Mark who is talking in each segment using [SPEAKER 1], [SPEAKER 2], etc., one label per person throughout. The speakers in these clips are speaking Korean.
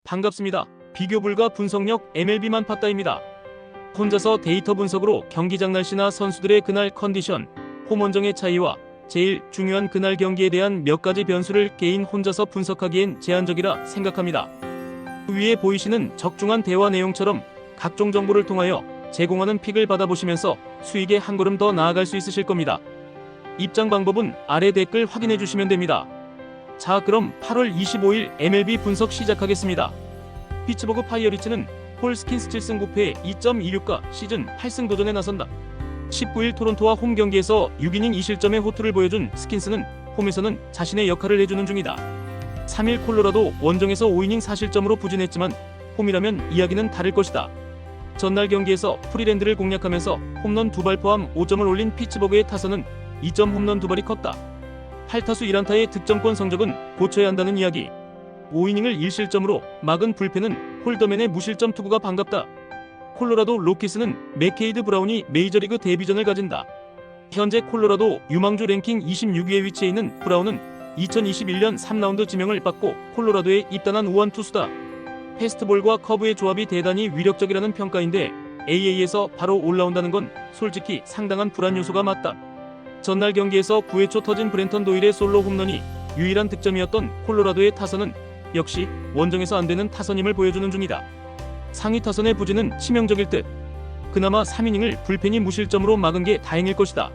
[SPEAKER 1] 반갑습니다. 비교 불가 분석력 MLB만 팠다입니다. 혼자서 데이터 분석으로 경기장 날씨나 선수들의 그날 컨디션, 홈 원정의 차이와 제일 중요한 그날 경기에 대한 몇 가지 변수를 개인 혼자서 분석하기엔 제한적이라 생각합니다. 위에 보이시는 적중한 대화 내용처럼 각종 정보를 통하여 제공하는 픽을 받아보시면서 수익에 한 걸음 더 나아갈 수 있으실 겁니다. 입장 방법은 아래 댓글 확인해 주시면 됩니다. 자, 그럼 8월 25일 MLB 분석 시작하겠습니다. 피츠버그 파이어리츠는 폴 스킨스 7승 9패 2.26가 시즌 8승 도전에 나선다. 19일 토론토와 홈 경기에서 6이닝 2실점의 호투를 보여준 스킨스는 홈에서는 자신의 역할을 해주는 중이다. 3일 콜로라도 원정에서 5이닝 4실점으로 부진했지만 홈이라면 이야기는 다를 것이다. 전날 경기에서 프리랜드를 공략하면서 홈런 2발 포함 5점을 올린 피츠버그의 타선은 2점 홈런 2발이 컸다. 8타수 1안타의 득점권 성적은 고쳐야 한다는 이야기. 5이닝을 1실점으로 막은 불펜은 홀더맨의 무실점 투구가 반갑다. 콜로라도 로키스는 맥케이드 브라운이 메이저리그 데뷔전을 가진다. 현재 콜로라도 유망주 랭킹 26위에 위치해 있는 브라운은 2021년 3라운드 지명을 받고 콜로라도에 입단한 우완 투수다. 패스트볼과 커브의 조합이 대단히 위력적이라는 평가인데 AA에서 바로 올라온다는 건 솔직히 상당한 불안 요소가 맞다. 전날 경기에서 9회 초 터진 브랜턴 도일의 솔로 홈런이 유일한 득점이었던 콜로라도의 타선은 역시 원정에서 안되는 타선임을 보여주는 중이다. 상위 타선의 부진은 치명적일 듯. 그나마 3이닝을 불펜이 무실점으로 막은 게 다행일 것이다.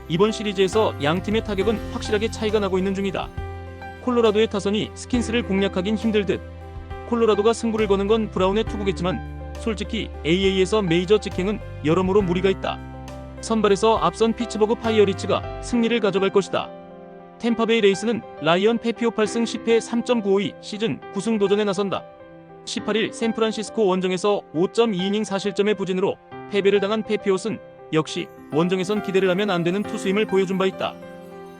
[SPEAKER 1] 이번 시리즈에서 양팀의 타격은 확실하게 차이가 나고 있는 중이다. 콜로라도의 타선이 스킨스를 공략하긴 힘들 듯. 콜로라도가 승부를 거는 건 브라운의 투구겠지만 솔직히 AA에서 메이저 직행은 여러모로 무리가 있다. 선발에서 앞선 피츠버그 파이어리츠가 승리를 가져갈 것이다. 템파베이 레이스는 라이언 페피오 8승 10패 3.952 시즌 9승 도전에 나선다. 18일 샌프란시스코 원정에서 5.2이닝 4실점의 부진으로 패배를 당한 페피오스는 역시 원정에선 기대를 하면 안되는 투수임을 보여준 바 있다.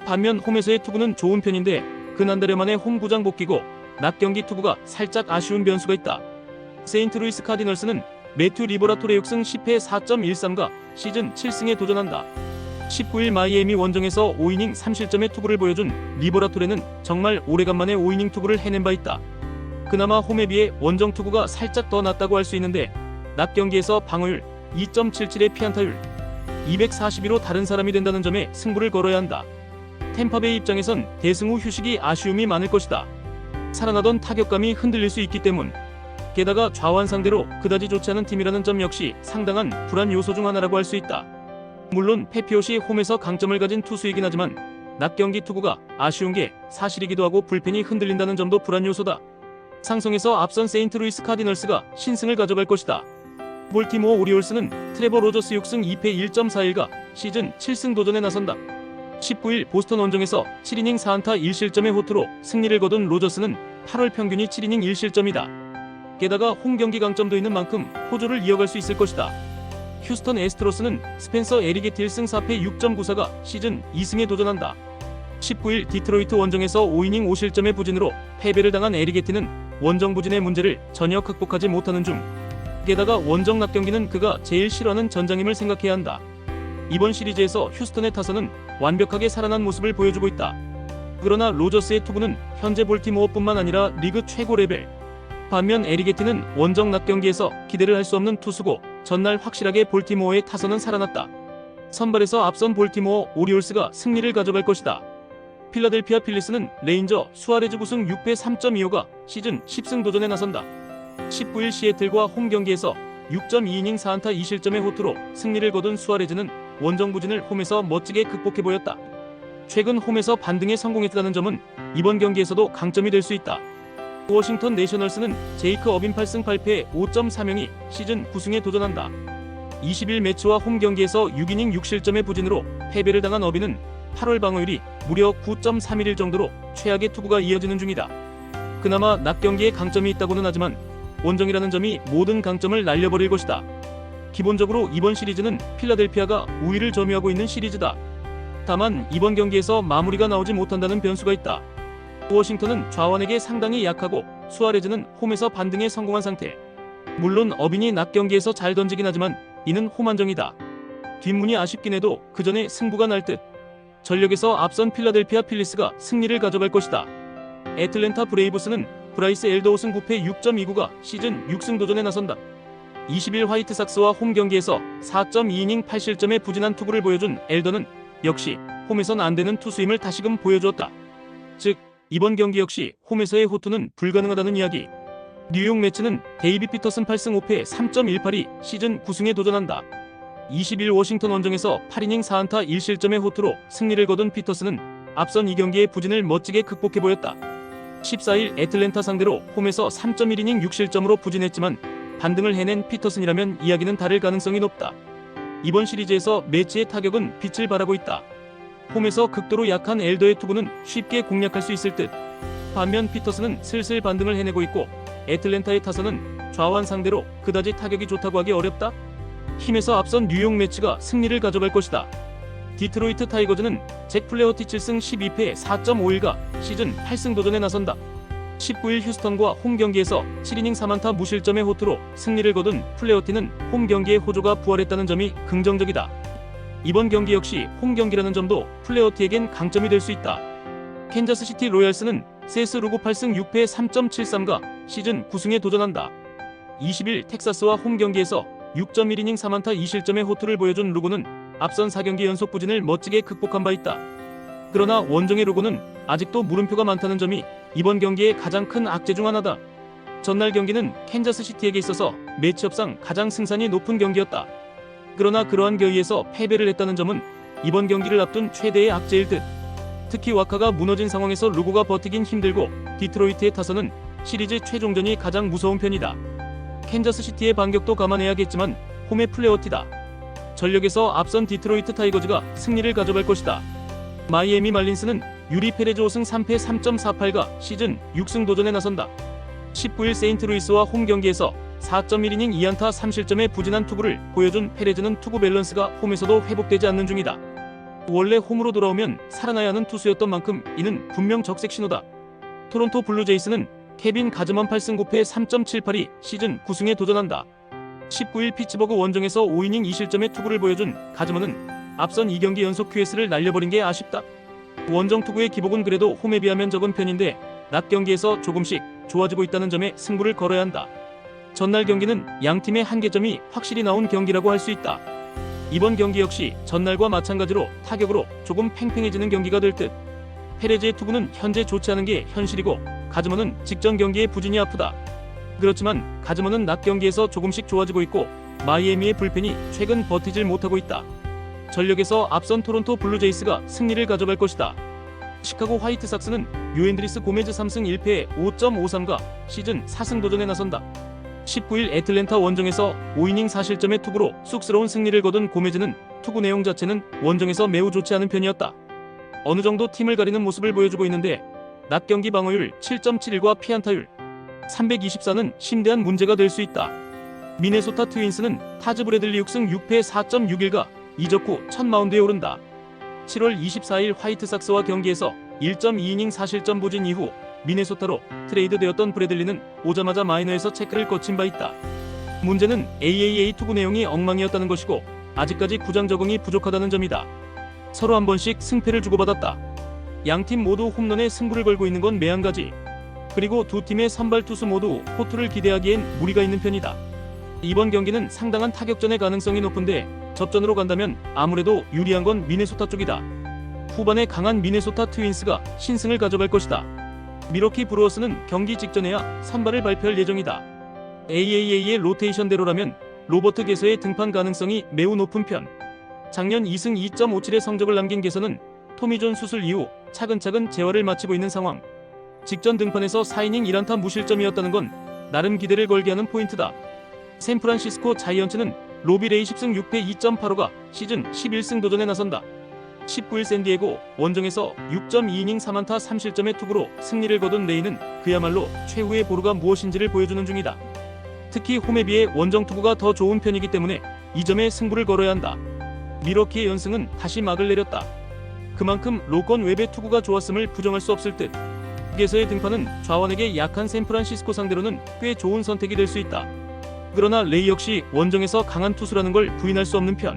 [SPEAKER 1] 반면 홈에서의 투구는 좋은 편인데 그난달여 만에 홈구장 복귀고 낮 경기 투구가 살짝 아쉬운 변수가 있다. 세인트루이스 카디널스는 매튜 리버라토레 6승 10패 4.13가 시즌 7승에 도전한다. 19일 마이애미 원정에서 5이닝 3실점의 투구를 보여준 리버라토레는 정말 오래간만에 5이닝 투구를 해낸 바 있다. 그나마 홈에 비해 원정 투구가 살짝 더 낫다고 할 수 있는데 낮 경기에서 방어율 2.77의 피안타율 242로 다른 사람이 된다는 점에 승부를 걸어야 한다. 템파베이 입장에선 대승 후 휴식이 아쉬움이 많을 것이다. 살아나던 타격감이 흔들릴 수 있기 때문. 게다가 좌완 상대로 그다지 좋지 않은 팀이라는 점 역시 상당한 불안 요소 중 하나라고 할 수 있다. 물론 페피옷이 홈에서 강점을 가진 투수이긴 하지만 낮 경기 투구가 아쉬운 게 사실이기도 하고 불펜이 흔들린다는 점도 불안 요소다. 상성에서 앞선 세인트루이스 카디널스가 신승을 가져갈 것이다. 볼티모어 오리올스는 트레버 로저스 6승 2패 1.41가 시즌 7승 도전에 나선다. 19일 보스턴 원정에서 7이닝 4안타 1실점의 호투로 승리를 거둔 로저스는 8월 평균이 7이닝 1실점이다. 게다가 홈 경기 강점도 있는 만큼 호조를 이어갈 수 있을 것이다. 휴스턴 애스트로스는 스펜서 에리게티 1승 4패 6.94가 시즌 2승에 도전한다. 19일 디트로이트 원정에서 5이닝 5실점의 부진으로 패배를 당한 에리게티는 원정 부진의 문제를 전혀 극복하지 못하는 중. 게다가 원정 낮 경기는 그가 제일 싫어하는 전장임을 생각해야 한다. 이번 시리즈에서 휴스턴의 타선은 완벽하게 살아난 모습을 보여주고 있다. 그러나 로저스의 투구는 현재 볼티모어뿐만 아니라 리그 최고 레벨. 반면 에리게티는 원정 낮 경기에서 기대를 할 수 없는 투수고 전날 확실하게 볼티모어의 타선은 살아났다. 선발에서 앞선 볼티모어 오리올스가 승리를 가져갈 것이다. 필라델피아 필리스는 레인저 수아레즈 9승 6패 3.25가 시즌 10승 도전에 나선다. 19일 시애틀과 홈 경기에서 6.2이닝 4안타 2실점의 호투로 승리를 거둔 수아레즈는 원정 부진을 홈에서 멋지게 극복해 보였다. 최근 홈에서 반등에 성공했다는 점은 이번 경기에서도 강점이 될 수 있다. 워싱턴 내셔널스는 제이크 어빈 8승 8패 5.40이 시즌 9승에 도전한다. 20일 매치와 홈 경기에서 6이닝 6실점의 부진으로 패배를 당한 어빈은 8월 방어율이 무려 9.311 정도로 최악의 투구가 이어지는 중이다. 그나마 낮 경기에 강점이 있다고는 하지만 원정이라는 점이 모든 강점을 날려버릴 것이다. 기본적으로 이번 시리즈는 필라델피아가 우위를 점유하고 있는 시리즈다. 다만 이번 경기에서 마무리가 나오지 못한다는 변수가 있다. 워싱턴은 좌완에게 상당히 약하고 수아레즈는 홈에서 반등에 성공한 상태. 물론 어빈이 낮 경기에서 잘 던지긴 하지만 이는 홈 한정이다. 뒷문이 아쉽긴 해도 그 전에 승부가 날 듯. 전력에서 앞선 필라델피아 필리스가 승리를 가져갈 것이다. 애틀랜타 브레이브스는 브라이스 엘더우슨 9패 6.29가 시즌 6승 도전에 나선다. 20일 화이트삭스와 홈 경기에서 4.2이닝 8실점의 부진한 투구를 보여준 엘더는 역시 홈에선 안되는 투수임을 다시금 보여주었다. 즉 이번 경기 역시 홈에서의 호투는 불가능하다는 이야기. 뉴욕 매츠는 데이비 피터슨 8승 5패 3.18이 시즌 9승에 도전한다. 20일 워싱턴 원정에서 8이닝 4안타 1실점의 호투로 승리를 거둔 피터슨은 앞선 이 경기의 부진을 멋지게 극복해 보였다. 14일 애틀랜타 상대로 홈에서 3.1이닝 6실점으로 부진했지만 반등을 해낸 피터슨이라면 이야기는 다를 가능성이 높다. 이번 시리즈에서 매치의 타격은 빛을 발하고 있다. 홈에서 극도로 약한 엘더의 투구는 쉽게 공략할 수 있을 듯. 반면 피터슨은 슬슬 반등을 해내고 있고 애틀랜타의 타선은 좌완 상대로 그다지 타격이 좋다고 하기 어렵다. 힘에서 앞선 뉴욕 매치가 승리를 가져갈 것이다. 디트로이트 타이거즈는 잭 플레어티 7승 12패 4.51가 시즌 8승 도전에 나선다. 19일 휴스턴과 홈 경기에서 7이닝 3안타 무실점의 호투로 승리를 거둔 플레어티는 홈 경기의 호조가 부활했다는 점이 긍정적이다. 이번 경기 역시 홈 경기라는 점도 플레어티에겐 강점이 될 수 있다. 캔자스시티 로얄스는 세스 루고 8승 6패 3.73가 시즌 9승에 도전한다. 20일 텍사스와 홈 경기에서 6.1이닝 3안타 2실점의 호투를 보여준 루고는 앞선 4경기 연속 부진을 멋지게 극복한 바 있다. 그러나 원정의 루고는 아직도 물음표가 많다는 점이 이번 경기의 가장 큰 악재 중 하나다. 전날 경기는 캔자스시티에게 있어서 매치업상 가장 승산이 높은 경기였다. 그러나 그러한 경기에서 패배를 했다는 점은 이번 경기를 앞둔 최대의 악재일 듯. 특히 와카가 무너진 상황에서 루고가 버티긴 힘들고 디트로이트의 타선은 시리즈 최종전이 가장 무서운 편이다. 캔자스시티의 반격도 감안해야겠지만 홈의 플레어티다. 전력에서 앞선 디트로이트 타이거즈가 승리를 가져갈 것이다. 마이애미 말린스는 유리 페레즈 5승 3패 3.48가 시즌 6승 도전에 나선다. 19일 세인트루이스와 홈 경기에서 4.1이닝 2안타 3실점의 부진한 투구를 보여준 페레즈는 투구 밸런스가 홈에서도 회복되지 않는 중이다. 원래 홈으로 돌아오면 살아나야 하는 투수였던 만큼 이는 분명 적색 신호다. 토론토 블루제이스는 케빈 가즈먼 8승 9패 3.78이 시즌 9승에 도전한다. 19일 피츠버그 원정에서 5이닝 2실점의 투구를 보여준 가즈먼은 앞선 2경기 연속 QS를 날려버린 게 아쉽다. 원정 투구의 기복은 그래도 홈에 비하면 적은 편인데 낮 경기에서 조금씩 좋아지고 있다는 점에 승부를 걸어야 한다. 전날 경기는 양팀의 한계점이 확실히 나온 경기라고 할 수 있다. 이번 경기 역시 전날과 마찬가지로 타격으로 조금 팽팽해지는 경기가 될 듯. 페레즈의 투구는 현재 좋지 않은 게 현실이고 가즈먼은 직전 경기의 부진이 아프다. 그렇지만 가즈먼은 낮 경기에서 조금씩 좋아지고 있고 마이애미의 불펜이 최근 버티질 못하고 있다. 전력에서 앞선 토론토 블루제이스가 승리를 가져갈 것이다. 시카고 화이트삭스는 요앤드리스 고메즈 3승 1패 5.53가 시즌 4승 도전에 나선다. 19일 애틀랜타 원정에서 5이닝 4실점의 투구로 쑥스러운 승리를 거둔 고메즈는 투구 내용 자체는 원정에서 매우 좋지 않은 편이었다. 어느 정도 팀을 가리는 모습을 보여주고 있는데 낮 경기 방어율 7.71과 피안타율 324는 심대한 문제가 될 수 있다. 미네소타 트윈스는 타즈 브래들리 6승 6패 4.61가 이적 후 첫 마운드에 오른다. 7월 24일 화이트삭스와 경기에서 1.2이닝 4실점 부진 이후 미네소타로 트레이드되었던 브래들리는 오자마자 마이너에서 체크를 거친 바 있다. 문제는 AAA 투구 내용이 엉망이었다는 것이고 아직까지 구장 적응이 부족하다는 점이다. 서로 한 번씩 승패를 주고받았다. 양팀 모두 홈런에 승부를 걸고 있는 건 매한가지. 그리고 두 팀의 선발 투수 모두 호투를 기대하기엔 무리가 있는 편이다. 이번 경기는 상당한 타격전의 가능성이 높은데 접전으로 간다면 아무래도 유리한 건 미네소타 쪽이다. 후반에 강한 미네소타 트윈스가 신승을 가져갈 것이다. 미러키 브루어스는 경기 직전에야 선발을 발표할 예정이다. AAA의 로테이션대로라면 로버트 게서의 등판 가능성이 매우 높은 편. 작년 2승 2.57의 성적을 남긴 게서는 토미존 수술 이후 차근차근 재활을 마치고 있는 상황. 직전 등판에서 4이닝 1안타 무실점이었다는 건 나름 기대를 걸게 하는 포인트다. 샌프란시스코 자이언츠는 로비 레이 10승 6패 2.85가 시즌 11승 도전에 나선다. 19일 샌디에고 원정에서 6.2이닝 3안타 3실점의 투구로 승리를 거둔 레이는 그야말로 최후의 보루가 무엇인지를 보여주는 중이다. 특히 홈에 비해 원정 투구가 더 좋은 편이기 때문에 이 점에 승부를 걸어야 한다. 미러키의 연승은 다시 막을 내렸다. 그만큼 로건 웹의 투구가 좋았음을 부정할 수 없을 듯. 게서의 등판은 좌완에게 약한 샌프란시스코 상대로는 꽤 좋은 선택이 될 수 있다. 그러나 레이 역시 원정에서 강한 투수라는 걸 부인할 수 없는 편.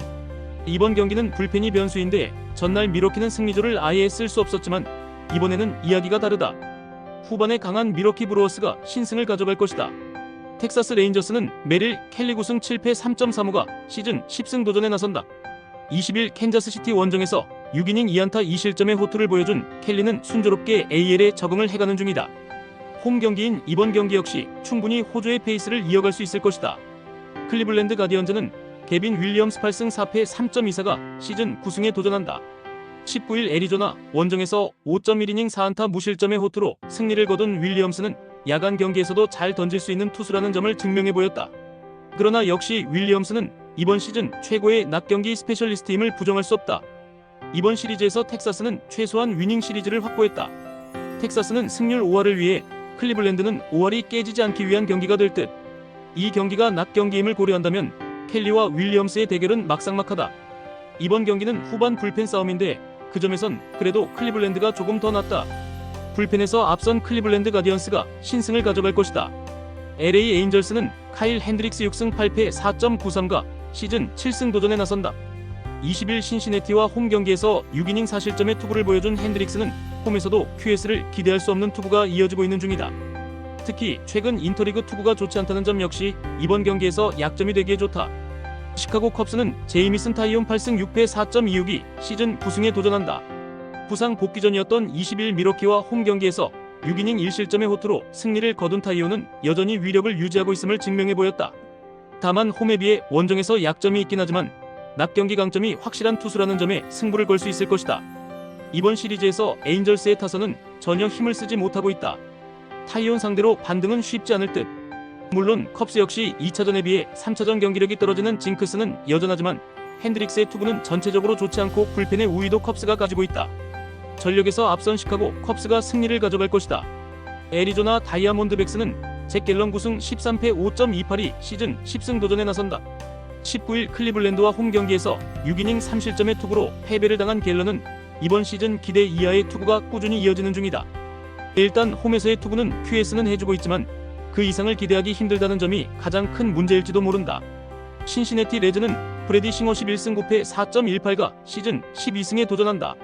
[SPEAKER 1] 이번 경기는 불펜이 변수인데 전날 미러키는 승리조를 아예 쓸 수 없었지만 이번에는 이야기가 다르다. 후반에 강한 미러키 브루어스가 신승을 가져갈 것이다. 텍사스 레인저스는 매릴 켈리 9승 7패 3.35가 시즌 10승 도전에 나선다. 20일 캔자스시티 원정에서 6이닝 2안타 2실점의 호투를 보여준 켈리는 순조롭게 AL에 적응을 해가는 중이다. 홈 경기인 이번 경기 역시 충분히 호주의 페이스를 이어갈 수 있을 것이다. 클리블랜드 가디언즈는 개빈 윌리엄스 8승 4패 3.24가 시즌 9승에 도전한다. 19일 애리조나 원정에서 5.1이닝 4안타 무실점의 호투로 승리를 거둔 윌리엄스는 야간 경기에서도 잘 던질 수 있는 투수라는 점을 증명해 보였다. 그러나 역시 윌리엄스는 이번 시즌 최고의 낮 경기 스페셜리스트임을 부정할 수 없다. 이번 시리즈에서 텍사스는 최소한 위닝 시리즈를 확보했다. 텍사스는 승률 5할을 위해 클리블랜드는 5할이 깨지지 않기 위한 경기가 될 듯. 이 경기가 낮 경기임을 고려한다면 켈리와 윌리엄스의 대결은 막상막하다. 이번 경기는 후반 불펜 싸움인데 그 점에선 그래도 클리블랜드가 조금 더 낫다. 불펜에서 앞선 클리블랜드 가디언스가 신승을 가져갈 것이다. LA 에인절스는 카일 핸드릭스 6승 8패 4.93가 시즌 7승 도전에 나선다. 20일 신시내티와 홈 경기에서 6이닝 4실점의 투구를 보여준 핸드릭스는 홈에서도 QS를 기대할 수 없는 투구가 이어지고 있는 중이다. 특히 최근 인터리그 투구가 좋지 않다는 점 역시 이번 경기에서 약점이 되기에 좋다. 시카고 컵스는 제이미슨 타이온 8승 6패 4.26이 시즌 9승에 도전한다. 부상 복귀 전이었던 20일 미러키와 홈 경기에서 6이닝 1실점의 호투로 승리를 거둔 타이온은 여전히 위력을 유지하고 있음을 증명해 보였다. 다만 홈에 비해 원정에서 약점이 있긴 하지만 낮 경기 강점이 확실한 투수라는 점에 승부를 걸 수 있을 것이다. 이번 시리즈에서 에인절스의 타선은 전혀 힘을 쓰지 못하고 있다. 타이온 상대로 반등은 쉽지 않을 듯. 물론 컵스 역시 2차전에 비해 3차전 경기력이 떨어지는 징크스는 여전하지만 핸드릭스의 투구는 전체적으로 좋지 않고 불펜의 우위도 컵스가 가지고 있다. 전력에서 앞선 시카고 컵스가 승리를 가져갈 것이다. 애리조나 다이아몬드백스는 잭 갤런 9승 13패 5.28이 시즌 10승 도전에 나선다. 19일 클리블랜드와 홈 경기에서 6이닝 3실점의 투구로 패배를 당한 갤런은 이번 시즌 기대 이하의 투구가 꾸준히 이어지는 중이다. 일단 홈에서의 투구는 QS는 해주고 있지만 그 이상을 기대하기 힘들다는 점이 가장 큰 문제일지도 모른다. 신시내티 레즈는 브래디 싱어 11승 9패 4.18가 시즌 12승에 도전한다.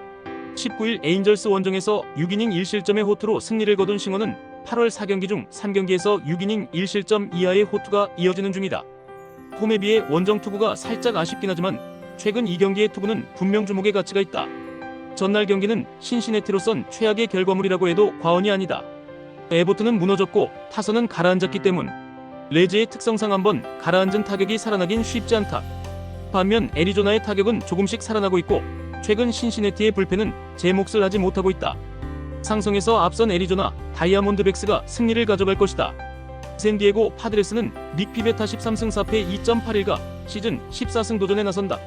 [SPEAKER 1] 19일 에인절스 원정에서 6이닝 1실점의 호투로 승리를 거둔 싱어는 8월 4경기 중 3경기에서 6이닝 1실점 이하의 호투가 이어지는 중이다. 홈에 비해 원정 투구가 살짝 아쉽긴 하지만 최근 2경기의 투구는 분명 주목의 가치가 있다. 전날 경기는 신시내티로선 최악의 결과물이라고 해도 과언이 아니다. 에버튼은 무너졌고 타선은 가라앉았기 때문 레즈의 특성상 한번 가라앉은 타격이 살아나긴 쉽지 않다. 반면 애리조나의 타격은 조금씩 살아나고 있고 최근 신시내티의 불펜은 제 몫을 하지 못하고 있다. 상성에서 앞선 애리조나 다이아몬드백스가 승리를 가져갈 것이다. 샌디에고 파드레스는 닉 피베타 13승 4패 2.81가 시즌 14승 도전에 나선다.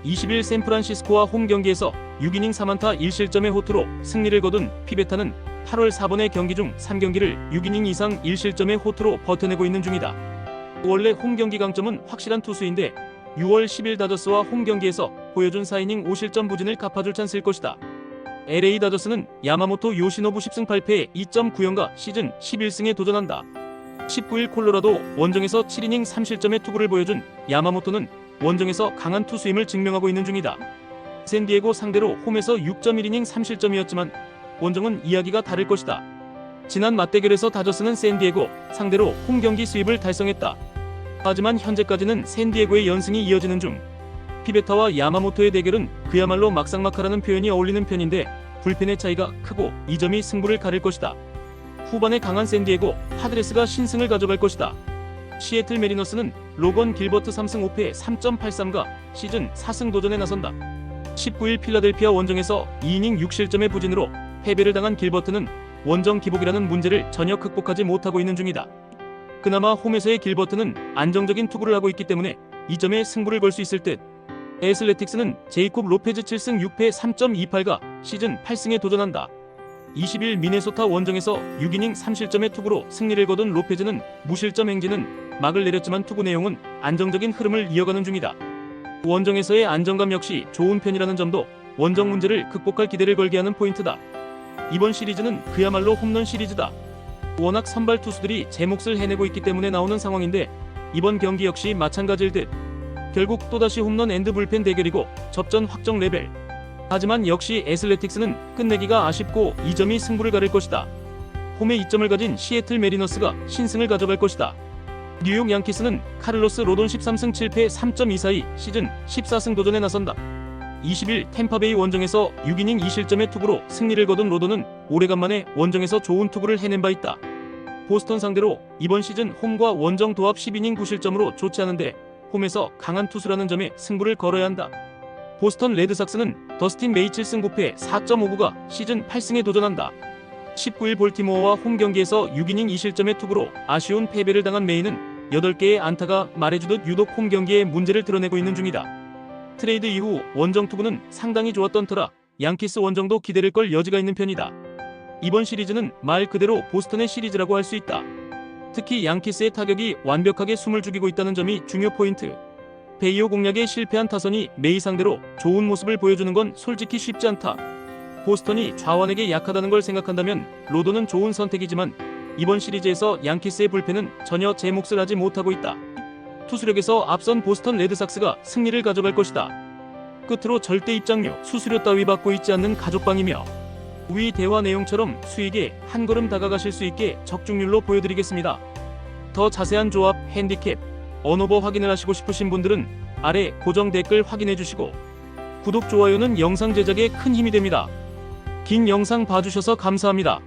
[SPEAKER 1] 20일 샌프란시스코와 홈 경기에서 6이닝 3안타 1실점의 호투로 승리를 거둔 피베타는 8월 4번의 경기 중 3경기를 6이닝 이상 1실점의 호투로 버텨내고 있는 중이다. 원래 홈 경기 강점은 확실한 투수인데 6월 10일 다저스와 홈 경기에서 보여준 4이닝 5실점 부진을 갚아줄 찬스일 것이다. LA 다저스는 야마모토 요시노부 10승 8패 2.90가 시즌 11승에 도전한다. 19일 콜로라도 원정에서 7이닝 3실점의 투구를 보여준 야마모토는 원정에서 강한 투수임을 증명하고 있는 중이다. 샌디에고 상대로 홈에서 6.1이닝 3실점이었지만 원정은 이야기가 다를 것이다. 지난 맞대결에서 다저스는 샌디에고 상대로 홈 경기 수입을 달성했다. 하지만 현재까지는 샌디에고의 연승이 이어지는 중. 피베타와 야마모토의 대결은 그야말로 막상막하라는 표현이 어울리는 편인데 불펜의 차이가 크고 이 점이 승부를 가릴 것이다. 후반에 강한 샌디에고 파드레스가 신승을 가져갈 것이다. 시애틀 메리너스는 로건 길버트 3승 5패 3.83가 시즌 4승 도전에 나선다. 19일 필라델피아 원정에서 2이닝 6실점의 부진으로 패배를 당한 길버트는 원정 기복이라는 문제를 전혀 극복하지 못하고 있는 중이다. 그나마 홈에서의 길버트는 안정적인 투구를 하고 있기 때문에 이 점에 승부를 걸 수 있을 듯. 애슬레틱스는 제이콥 로페즈 7승 6패 3.28가 시즌 8승에 도전한다. 20일 미네소타 원정에서 6이닝 3실점의 투구로 승리를 거둔 로페즈는 무실점 행진은 막을 내렸지만 투구 내용은 안정적인 흐름을 이어가는 중이다. 원정에서의 안정감 역시 좋은 편이라는 점도 원정 문제를 극복할 기대를 걸게 하는 포인트다. 이번 시리즈는 그야말로 홈런 시리즈다. 워낙 선발 투수들이 제 몫을 해내고 있기 때문에 나오는 상황인데 이번 경기 역시 마찬가지일 듯. 결국 또다시 홈런 앤드 불펜 대결이고 접전 확정 레벨. 하지만 역시 애슬레틱스는 끝내기가 아쉽고 이 점이 승부를 가릴 것이다. 홈에 이점을 가진 시애틀 메리너스가 신승을 가져갈 것이다. 뉴욕 양키스는 카를로스 로돈 13승 7패 3.242 시즌 14승 도전에 나선다. 20일 템파베이 원정에서 6이닝 2실점의 투구로 승리를 거둔 로돈은 오래간만에 원정에서 좋은 투구를 해낸 바 있다. 보스턴 상대로 이번 시즌 홈과 원정 도합 10이닝 9실점으로 좋지 않은데 홈에서 강한 투수라는 점에 승부를 걸어야 한다. 보스턴 레드삭스는 더스틴 메이 7승 9패 4.59가 시즌 8승에 도전한다. 19일 볼티모어와 홈 경기에서 6이닝 2실점의 투구로 아쉬운 패배를 당한 메이는 8개의 안타가 말해주듯 유독 홈 경기에 문제를 드러내고 있는 중이다. 트레이드 이후 원정 투구는 상당히 좋았던 터라 양키스 원정도 기대를 걸 여지가 있는 편이다. 이번 시리즈는 말 그대로 보스턴의 시리즈라고 할 수 있다. 특히 양키스의 타격이 완벽하게 숨을 죽이고 있다는 점이 중요 포인트. 베이오 공략에 실패한 타선이 메이 상대로 좋은 모습을 보여주는 건 솔직히 쉽지 않다. 보스턴이 좌완에게 약하다는 걸 생각한다면 로돈은 좋은 선택이지만 이번 시리즈에서 양키스의 불펜은 전혀 제 몫을 하지 못하고 있다. 투수력에서 앞선 보스턴 레드삭스가 승리를 가져갈 것이다. 끝으로 절대 입장료, 수수료 따위 받고 있지 않는 가족방이며 위 대화 내용처럼 수익에 한 걸음 다가가실 수 있게 적중률로 보여드리겠습니다. 더 자세한 조합, 핸디캡, 언오버 확인을 하시고 싶으신 분들은 아래 고정 댓글 확인해주시고 구독, 좋아요는 영상 제작에 큰 힘이 됩니다. 긴 영상 봐주셔서 감사합니다.